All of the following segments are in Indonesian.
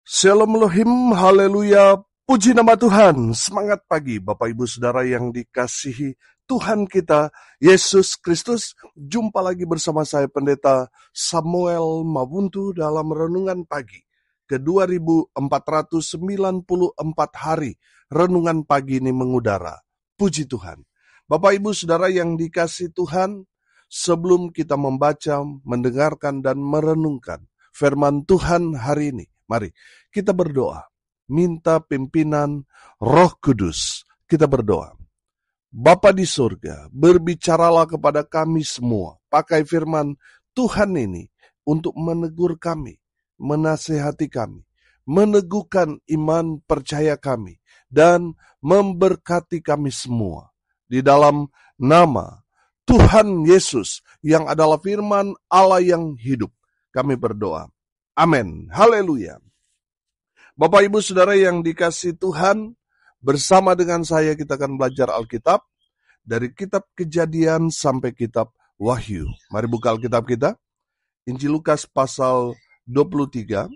Shalom Elohim, haleluya, puji nama Tuhan. Semangat pagi Bapak Ibu Saudara yang dikasihi Tuhan kita, Yesus Kristus. Jumpa lagi bersama saya Pendeta Samuel Mabuntu dalam Renungan Pagi ke 2494 hari. Renungan pagi ini mengudara. Puji Tuhan. Bapak Ibu Saudara yang dikasihi Tuhan, sebelum kita membaca, mendengarkan dan merenungkan firman Tuhan hari ini, mari kita berdoa, minta pimpinan Roh Kudus. Kita berdoa. Bapa di surga, berbicaralah kepada kami semua. Pakai firman Tuhan ini untuk menegur kami, menasehati kami, meneguhkan iman percaya kami, dan memberkati kami semua. Di dalam nama Tuhan Yesus yang adalah firman Allah yang hidup, kami berdoa. Amin. Haleluya. Bapak Ibu Saudara yang dikasihi Tuhan, bersama dengan saya kita akan belajar Alkitab dari kitab Kejadian sampai kitab Wahyu. Mari buka Alkitab kita. Injil Lukas pasal 23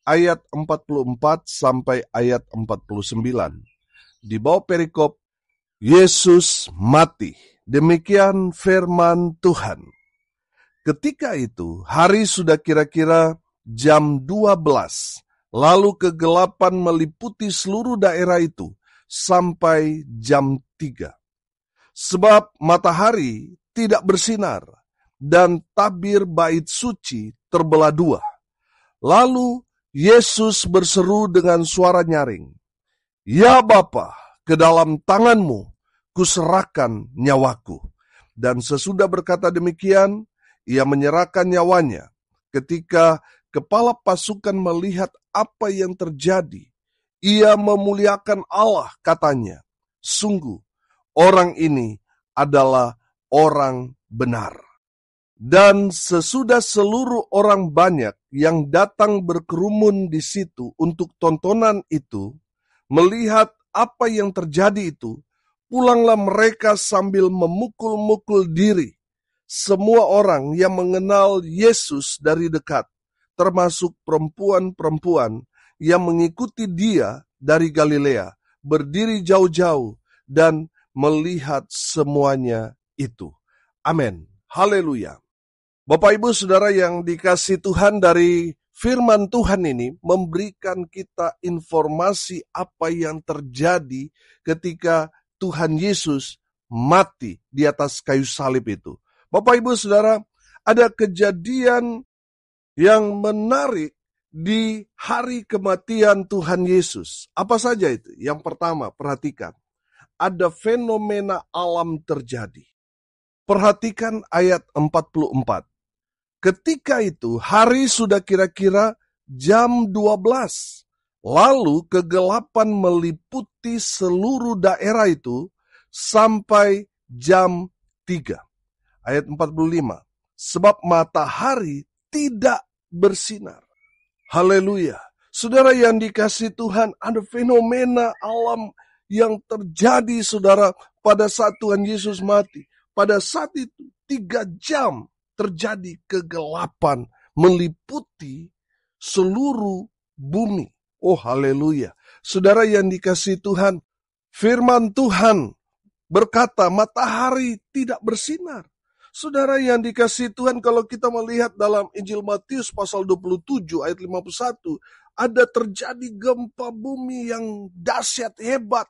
ayat 44 sampai ayat 49. Di bawah perikop Yesus mati. Demikian firman Tuhan. Ketika itu hari sudah kira-kira jam 12. Lalu kegelapan meliputi seluruh daerah itu sampai jam 3. Sebab matahari tidak bersinar dan tabir bait suci terbelah dua. Lalu Yesus berseru dengan suara nyaring, "Ya Bapa, ke dalam tangan-Mu kuserahkan nyawaku." Dan sesudah berkata demikian, ia menyerahkan nyawanya. Ketika kepala pasukan melihat apa yang terjadi, ia memuliakan Allah, katanya, "Sungguh, orang ini adalah orang benar." Dan sesudah seluruh orang banyak yang datang berkerumun di situ untuk tontonan itu, melihat apa yang terjadi itu, pulanglah mereka sambil memukul-mukul diri. Semua orang yang mengenal Yesus dari dekat, termasuk perempuan-perempuan yang mengikuti dia dari Galilea, berdiri jauh-jauh dan melihat semuanya itu. Amin. Haleluya. Bapak Ibu Saudara yang dikasihi Tuhan, dari firman Tuhan ini memberikan kita informasi apa yang terjadi ketika Tuhan Yesus mati di atas kayu salib itu. Bapak Ibu Saudara, ada kejadian yang menarik di hari kematian Tuhan Yesus. Apa saja itu? Yang pertama, perhatikan. Ada fenomena alam terjadi. Perhatikan ayat 44. Ketika itu, hari sudah kira-kira jam 12. Lalu kegelapan meliputi seluruh daerah itu sampai jam 3. Ayat 45. Sebab matahari tidak bersinar. Haleluya. Saudara yang dikasihi Tuhan, ada fenomena alam yang terjadi, saudara, pada saat Tuhan Yesus mati. Pada saat itu 3 jam terjadi kegelapan meliputi seluruh bumi. Oh haleluya. Saudara yang dikasihi Tuhan, firman Tuhan berkata matahari tidak bersinar. Saudara yang dikasihi Tuhan, kalau kita melihat dalam Injil Matius pasal 27 ayat 51, ada terjadi gempa bumi yang dahsyat hebat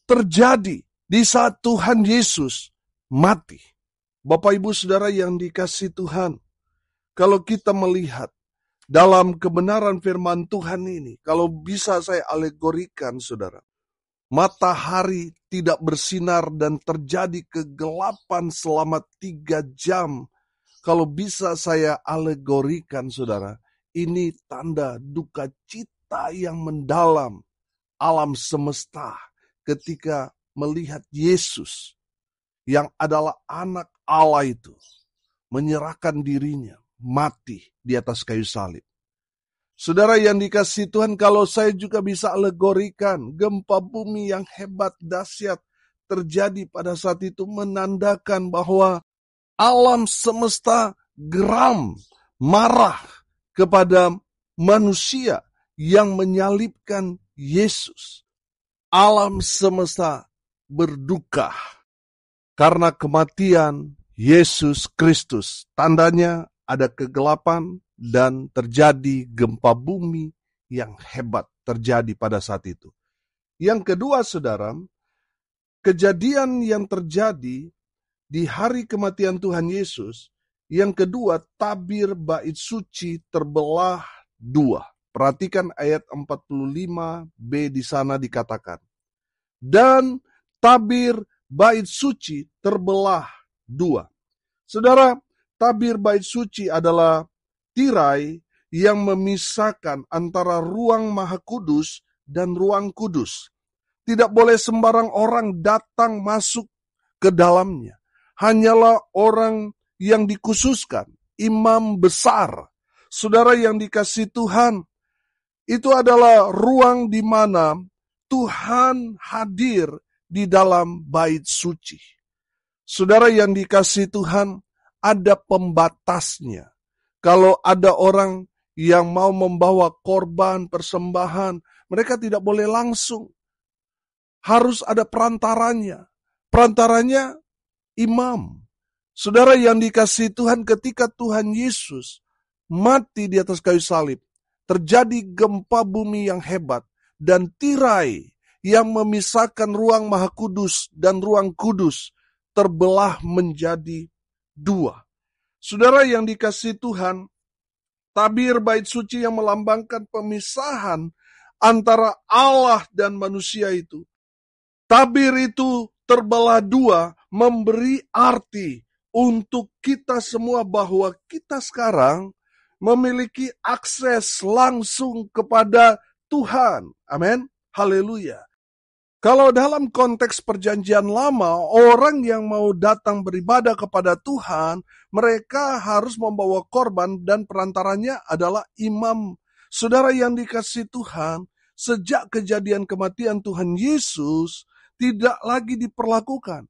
terjadi di saat Tuhan Yesus mati. Bapak Ibu Saudara yang dikasihi Tuhan, kalau kita melihat dalam kebenaran firman Tuhan ini, kalau bisa saya alegorikan saudara, matahari tidak bersinar dan terjadi kegelapan selama 3 jam. Kalau bisa saya alegorikan saudara, ini tanda duka cita yang mendalam alam semesta ketika melihat Yesus yang adalah anak Allah itu menyerahkan dirinya, mati di atas kayu salib. Saudara yang dikasihi Tuhan, kalau saya juga bisa alegorikan, gempa bumi yang hebat, dahsyat terjadi pada saat itu menandakan bahwa alam semesta geram, marah kepada manusia yang menyalibkan Yesus. Alam semesta berduka karena kematian Yesus Kristus. Tandanya ada kegelapan dan terjadi gempa bumi yang hebat terjadi pada saat itu. Yang kedua, saudara, kejadian yang terjadi di hari kematian Tuhan Yesus, yang kedua, tabir bait suci terbelah dua. Perhatikan ayat 45b di sana dikatakan. Dan tabir bait suci terbelah dua. Saudara, tabir bait suci adalah tirai yang memisahkan antara ruang Maha Kudus dan ruang kudus. Tidak boleh sembarang orang datang masuk ke dalamnya. Hanyalah orang yang dikhususkan, imam besar. Saudara yang dikasihi Tuhan, itu adalah ruang di mana Tuhan hadir di dalam bait suci. Saudara yang dikasihi Tuhan, ada pembatasnya. Kalau ada orang yang mau membawa korban, persembahan, mereka tidak boleh langsung. Harus ada perantaranya. Perantaranya imam. Saudara yang dikasihi Tuhan, ketika Tuhan Yesus mati di atas kayu salib, terjadi gempa bumi yang hebat, dan tirai yang memisahkan ruang Maha Kudus dan ruang kudus terbelah menjadi dua. Saudara yang dikasihi Tuhan, tabir bait suci yang melambangkan pemisahan antara Allah dan manusia itu. Tabir itu terbelah dua, memberi arti untuk kita semua bahwa kita sekarang memiliki akses langsung kepada Tuhan. Amin. Haleluya. Kalau dalam konteks perjanjian lama, orang yang mau datang beribadah kepada Tuhan, mereka harus membawa korban dan perantaranya adalah imam. Saudara yang dikasihi Tuhan, sejak kejadian kematian Tuhan Yesus, tidak lagi diperlakukan.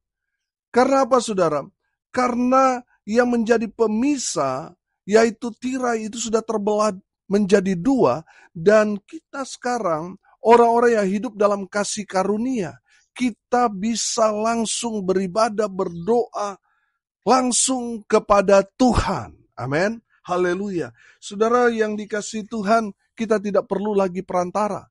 Karena apa, saudara? Karena yang menjadi pemisah, yaitu tirai itu sudah terbelah menjadi dua, dan kita sekarang orang-orang yang hidup dalam kasih karunia, kita bisa langsung beribadah, berdoa langsung kepada Tuhan. Amin. Haleluya. Saudara yang dikasihi Tuhan, kita tidak perlu lagi perantara.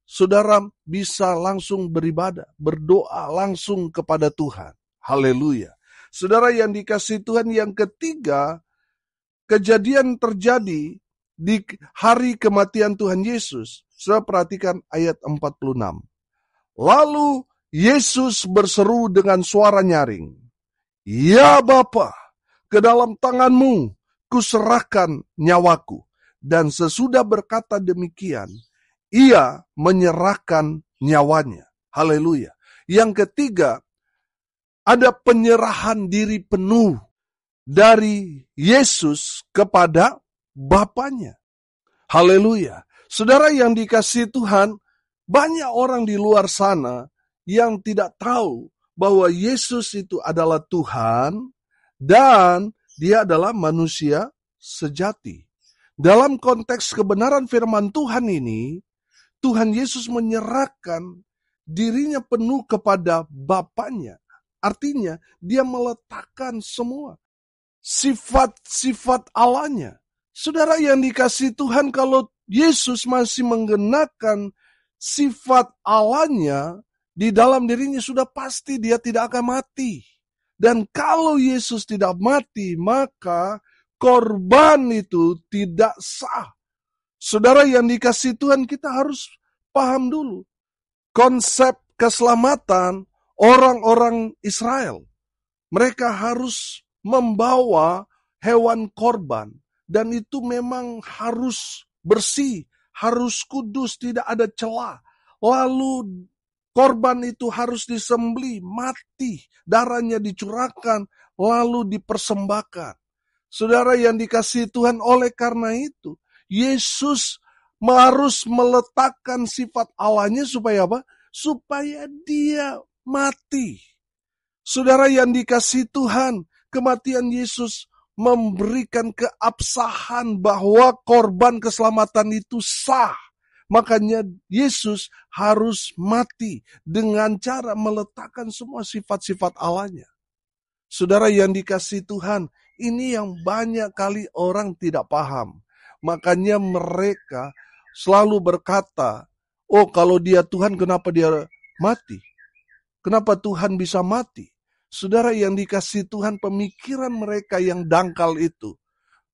Saudara bisa langsung beribadah, berdoa langsung kepada Tuhan. Haleluya. Saudara yang dikasihi Tuhan, yang ketiga, kejadian terjadi di hari kematian Tuhan Yesus. Saudara perhatikan ayat 46. Lalu Yesus berseru dengan suara nyaring, "Ya Bapa, ke dalam tangan-Mu kuserahkan nyawaku." Dan sesudah berkata demikian, Ia menyerahkan nyawanya. Haleluya. Yang ketiga, ada penyerahan diri penuh dari Yesus kepada Bapanya. Haleluya. Saudara yang dikasihi Tuhan, banyak orang di luar sana yang tidak tahu bahwa Yesus itu adalah Tuhan dan Dia adalah manusia sejati. Dalam konteks kebenaran firman Tuhan ini, Tuhan Yesus menyerahkan dirinya penuh kepada Bapanya. Artinya, Dia meletakkan semua sifat-sifat Allahnya. Saudara yang dikasihi Tuhan, kalau Yesus masih menggenakan sifat Allahnya di dalam dirinya, sudah pasti Dia tidak akan mati. Dan kalau Yesus tidak mati, maka korban itu tidak sah. Saudara yang dikasihi Tuhan, kita harus paham dulu konsep keselamatan orang-orang Israel. Mereka harus membawa hewan korban, dan itu memang harus bersih, harus kudus, tidak ada celah. Lalu korban itu harus disembelih, mati, darahnya dicurahkan, lalu dipersembahkan. Saudara yang dikasihi Tuhan, oleh karena itu Yesus harus meletakkan sifat Allahnya supaya apa? Supaya Dia mati. Saudara yang dikasihi Tuhan, kematian Yesus memberikan keabsahan bahwa korban keselamatan itu sah. Makanya Yesus harus mati dengan cara meletakkan semua sifat-sifat Allahnya. Saudara yang dikasihi Tuhan, ini yang banyak kali orang tidak paham. Makanya mereka selalu berkata, oh kalau dia Tuhan kenapa dia mati? Kenapa Tuhan bisa mati? Saudara yang dikasihi Tuhan, pemikiran mereka yang dangkal itu,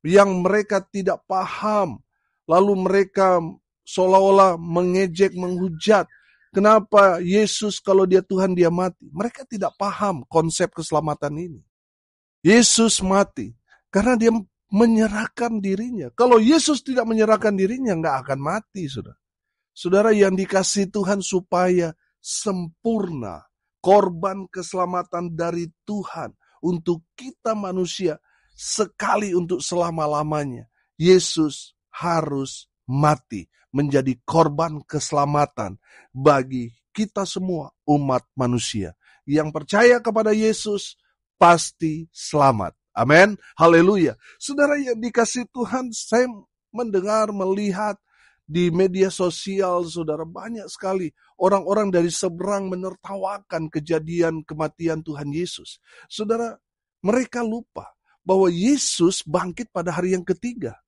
yang mereka tidak paham, lalu mereka seolah-olah mengejek, menghujat. Kenapa Yesus kalau dia Tuhan dia mati? Mereka tidak paham konsep keselamatan ini. Yesus mati karena dia menyerahkan dirinya. Kalau Yesus tidak menyerahkan dirinya, nggak akan mati, saudara. Saudara yang dikasihi Tuhan, supaya sempurna korban keselamatan dari Tuhan untuk kita manusia sekali untuk selama-lamanya. Yesus harus mati menjadi korban keselamatan bagi kita semua umat manusia. Yang percaya kepada Yesus pasti selamat. Amin. Haleluya. Saudara yang dikasihi Tuhan, saya mendengar, melihat di media sosial, saudara, banyak sekali orang-orang dari seberang menertawakan kejadian kematian Tuhan Yesus. Saudara, mereka lupa bahwa Yesus bangkit pada hari yang ketiga.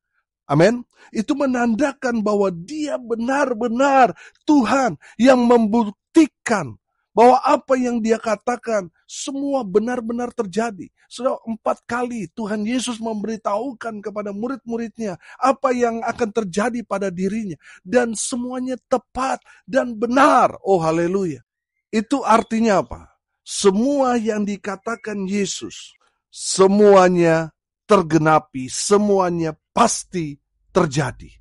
Amin. Itu menandakan bahwa dia benar-benar Tuhan yang membuktikan bahwa apa yang dia katakan semua benar-benar terjadi. Sudah 4 kali Tuhan Yesus memberitahukan kepada murid-muridnya apa yang akan terjadi pada dirinya. Dan semuanya tepat dan benar. Oh haleluya. Itu artinya apa? Semua yang dikatakan Yesus, semuanya tergenapi, semuanya pasti terjadi.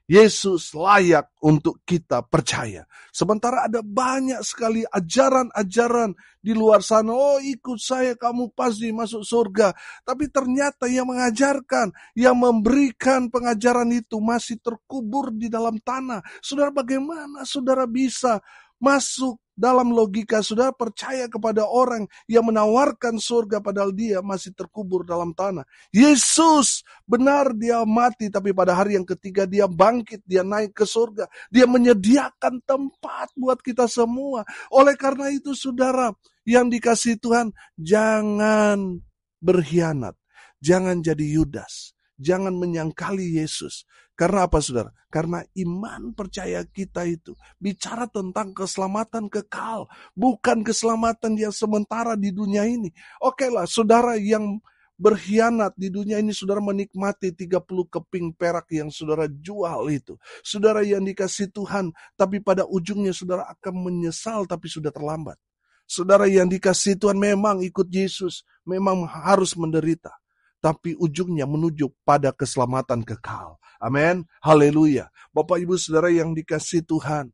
Yesus layak untuk kita percaya. Sementara ada banyak sekali ajaran-ajaran di luar sana. Oh ikut saya kamu pasti masuk surga. Tapi ternyata yang mengajarkan, yang memberikan pengajaran itu masih terkubur di dalam tanah. Saudara, bagaimana saudara bisa masuk dalam logika? Saudara percaya kepada orang yang menawarkan surga padahal dia masih terkubur dalam tanah. Yesus benar dia mati, tapi pada hari yang ketiga dia bangkit, dia naik ke surga. Dia menyediakan tempat buat kita semua. Oleh karena itu saudara yang dikasihi Tuhan, jangan berkhianat. Jangan jadi Yudas. Jangan menyangkali Yesus. Karena apa saudara? Karena iman percaya kita itu bicara tentang keselamatan kekal. Bukan keselamatan yang sementara di dunia ini. Oke lah saudara yang berkhianat di dunia ini, saudara menikmati 30 keping perak yang saudara jual itu. Saudara yang dikasihi Tuhan, tapi pada ujungnya saudara akan menyesal tapi sudah terlambat. Saudara yang dikasihi Tuhan, memang ikut Yesus, memang harus menderita. Tapi ujungnya menuju pada keselamatan kekal. Amin. Haleluya. Bapak Ibu Saudara yang dikasihi Tuhan,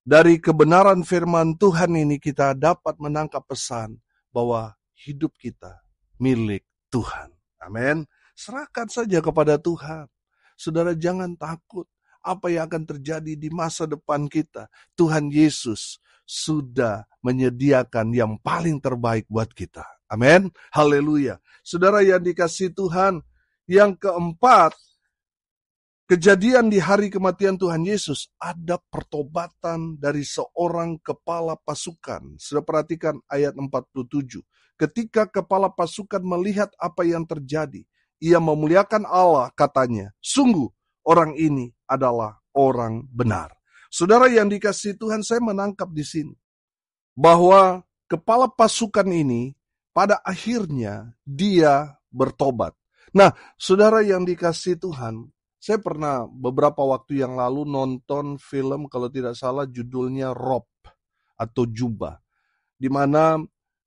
dari kebenaran firman Tuhan ini kita dapat menangkap pesan bahwa hidup kita milik Tuhan. Amin. Serahkan saja kepada Tuhan. Saudara jangan takut apa yang akan terjadi di masa depan kita. Tuhan Yesus sudah menyediakan yang paling terbaik buat kita. Amin. Haleluya. Saudara yang dikasihi Tuhan, yang keempat, kejadian di hari kematian Tuhan Yesus, ada pertobatan dari seorang kepala pasukan. Sudah perhatikan ayat 47. Ketika kepala pasukan melihat apa yang terjadi, ia memuliakan Allah, katanya, sungguh orang ini adalah orang benar. Saudara yang dikasihi Tuhan, saya menangkap di sini bahwa kepala pasukan ini pada akhirnya dia bertobat. Nah, saudara yang dikasihi Tuhan, saya pernah beberapa waktu yang lalu nonton film, kalau tidak salah judulnya Rob atau Juba, di mana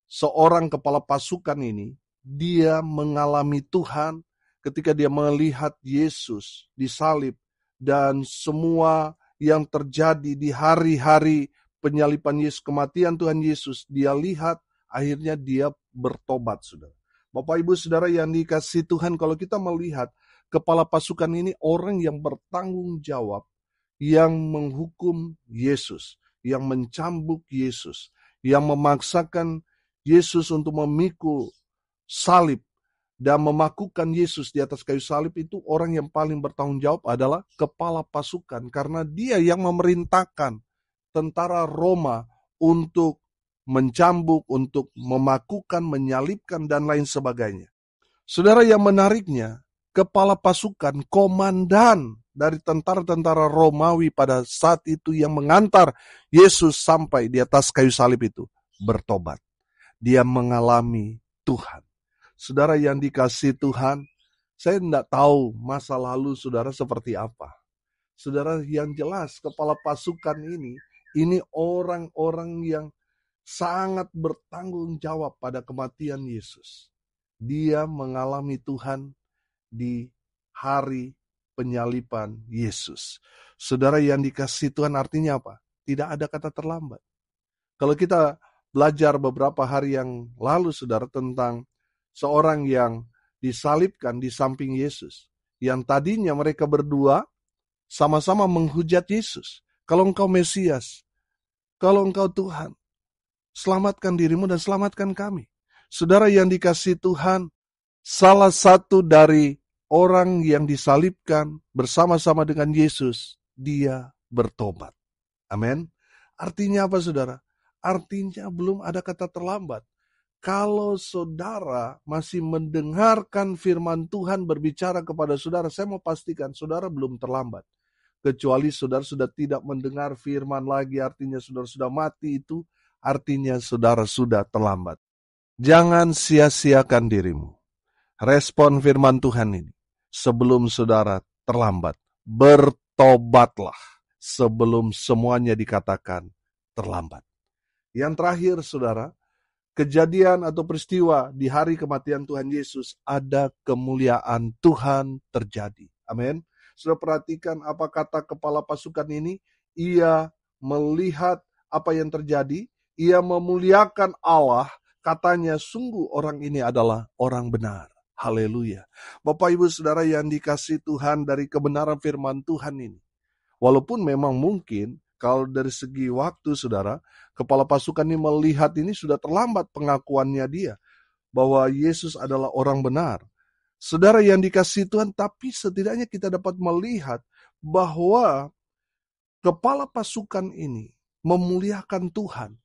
seorang kepala pasukan ini, dia mengalami Tuhan ketika dia melihat Yesus disalib dan semua yang terjadi di hari-hari penyaliban Yesus, kematian Tuhan Yesus, dia lihat, akhirnya dia bertobat, saudara. Bapak Ibu Saudara yang dikasihi Tuhan, kalau kita melihat kepala pasukan ini orang yang bertanggung jawab, yang menghukum Yesus, yang mencambuk Yesus, yang memaksakan Yesus untuk memikul salib dan memakukan Yesus di atas kayu salib itu, orang yang paling bertanggung jawab adalah kepala pasukan, karena dia yang memerintahkan tentara Roma untuk mencambuk, untuk memakukan, menyalibkan, dan lain sebagainya. Saudara, yang menariknya, kepala pasukan, komandan dari tentara-tentara Romawi pada saat itu yang mengantar Yesus sampai di atas kayu salib itu, bertobat. Dia mengalami Tuhan. Saudara yang dikasihi Tuhan, saya tidak tahu masa lalu saudara seperti apa. Saudara, yang jelas kepala pasukan ini orang-orang yang sangat bertanggung jawab pada kematian Yesus. Dia mengalami Tuhan di hari penyaliban Yesus. Saudara yang dikasihi Tuhan, artinya apa? Tidak ada kata terlambat. Kalau kita belajar beberapa hari yang lalu, saudara, tentang seorang yang disalibkan di samping Yesus, yang tadinya mereka berdua sama-sama menghujat Yesus. Kalau engkau Mesias, kalau engkau Tuhan, selamatkan dirimu dan selamatkan kami. Saudara yang dikasihi Tuhan, salah satu dari orang yang disalibkan bersama-sama dengan Yesus, dia bertobat. Amin. Artinya apa, saudara? Artinya belum ada kata terlambat. Kalau saudara masih mendengarkan firman Tuhan berbicara kepada saudara, saya mau pastikan saudara belum terlambat. Kecuali saudara sudah tidak mendengar firman lagi, artinya saudara sudah mati, itu artinya saudara sudah terlambat. Jangan sia-siakan dirimu. Respon firman Tuhan ini sebelum saudara terlambat. Bertobatlah sebelum semuanya dikatakan terlambat. Yang terakhir, saudara, kejadian atau peristiwa di hari kematian Tuhan Yesus, ada kemuliaan Tuhan terjadi. Amin. Sudah perhatikan apa kata kepala pasukan ini? Ia melihat apa yang terjadi, ia memuliakan Allah, katanya sungguh orang ini adalah orang benar. Haleluya. Bapak Ibu Saudara yang dikasihi Tuhan, dari kebenaran firman Tuhan ini, walaupun memang mungkin kalau dari segi waktu, saudara, kepala pasukan ini melihat ini sudah terlambat pengakuannya dia bahwa Yesus adalah orang benar. Saudara yang dikasihi Tuhan, tapi setidaknya kita dapat melihat bahwa kepala pasukan ini memuliakan Tuhan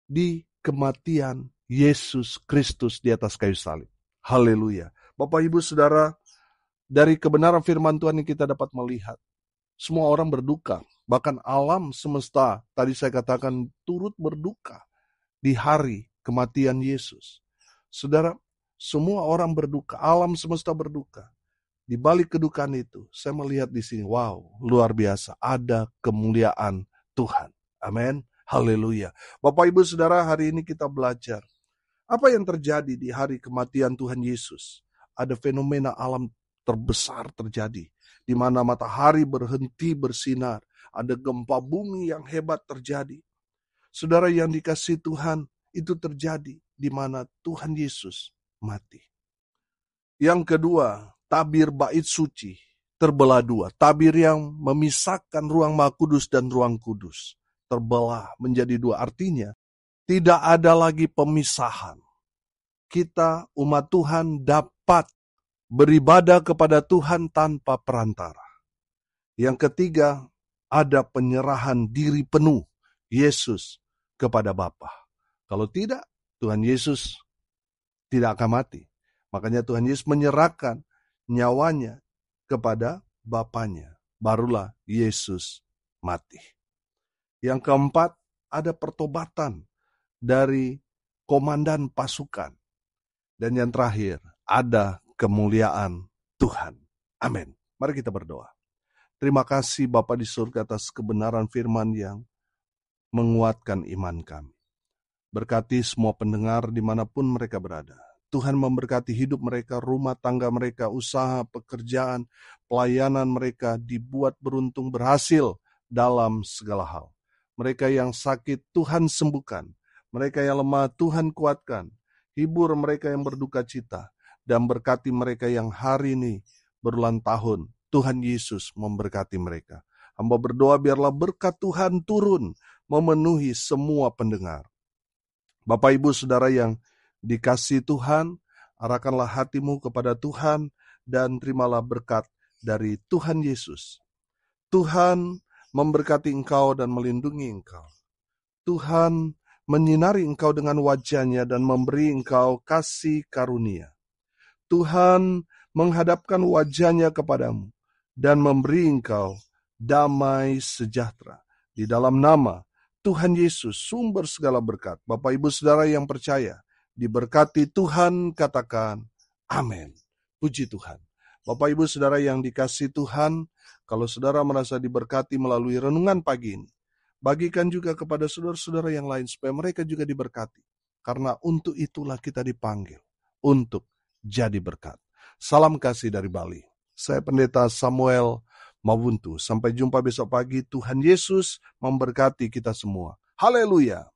di kematian Yesus Kristus di atas kayu salib. Haleluya. Bapak Ibu Saudara, dari kebenaran firman Tuhan ini kita dapat melihat semua orang berduka. Bahkan alam semesta, tadi saya katakan, turut berduka di hari kematian Yesus. Saudara, semua orang berduka, alam semesta berduka. Di balik kedukaan itu, saya melihat di sini, wow, luar biasa, ada kemuliaan Tuhan. Amin. Haleluya. Bapak Ibu Saudara, hari ini kita belajar apa yang terjadi di hari kematian Tuhan Yesus. Ada fenomena alam terbesar terjadi, di mana matahari berhenti bersinar, ada gempa bumi yang hebat terjadi. Saudara yang dikasihi Tuhan, itu terjadi di mana Tuhan Yesus mati. Yang kedua, tabir bait suci terbelah dua. Tabir yang memisahkan ruang Maha Kudus dan ruang kudus terbelah menjadi dua. Artinya, tidak ada lagi pemisahan. Kita, umat Tuhan, dapat beribadah kepada Tuhan tanpa perantara. Yang ketiga, ada penyerahan diri penuh Yesus kepada Bapa. Kalau tidak, Tuhan Yesus tidak akan mati. Makanya Tuhan Yesus menyerahkan nyawanya kepada Bapanya. Barulah Yesus mati. Yang keempat, ada pertobatan dari komandan pasukan. Dan yang terakhir, ada kemuliaan Tuhan. Amin. Mari kita berdoa. Terima kasih Bapa di surga atas kebenaran firman yang menguatkan iman kami. Berkati semua pendengar dimanapun mereka berada. Tuhan memberkati hidup mereka, rumah tangga mereka, usaha, pekerjaan, pelayanan mereka dibuat beruntung, berhasil dalam segala hal. Mereka yang sakit, Tuhan sembuhkan. Mereka yang lemah, Tuhan kuatkan. Hibur mereka yang berduka cita. Dan berkati mereka yang hari ini berulang tahun. Tuhan Yesus memberkati mereka. Hamba berdoa biarlah berkat Tuhan turun memenuhi semua pendengar. Bapak Ibu Saudara yang dikasihi Tuhan, Arahkanlah hatimu kepada Tuhan dan terimalah berkat dari Tuhan Yesus. Tuhan memberkati engkau dan melindungi engkau. Tuhan menyinari engkau dengan wajah-Nya dan memberi engkau kasih karunia. Tuhan menghadapkan wajah-Nya kepadamu dan memberi engkau damai sejahtera. Di dalam nama Tuhan Yesus, sumber segala berkat. Bapak Ibu Saudara yang percaya, diberkati Tuhan, katakan amin. Puji Tuhan. Bapak Ibu Saudara yang dikasihi Tuhan, kalau saudara merasa diberkati melalui renungan pagi ini, bagikan juga kepada saudara-saudara yang lain supaya mereka juga diberkati. Karena untuk itulah kita dipanggil, untuk jadi berkat. Salam kasih dari Bali. Saya Pendeta Samuel Mawuntu. Sampai jumpa besok pagi. Tuhan Yesus memberkati kita semua. Haleluya.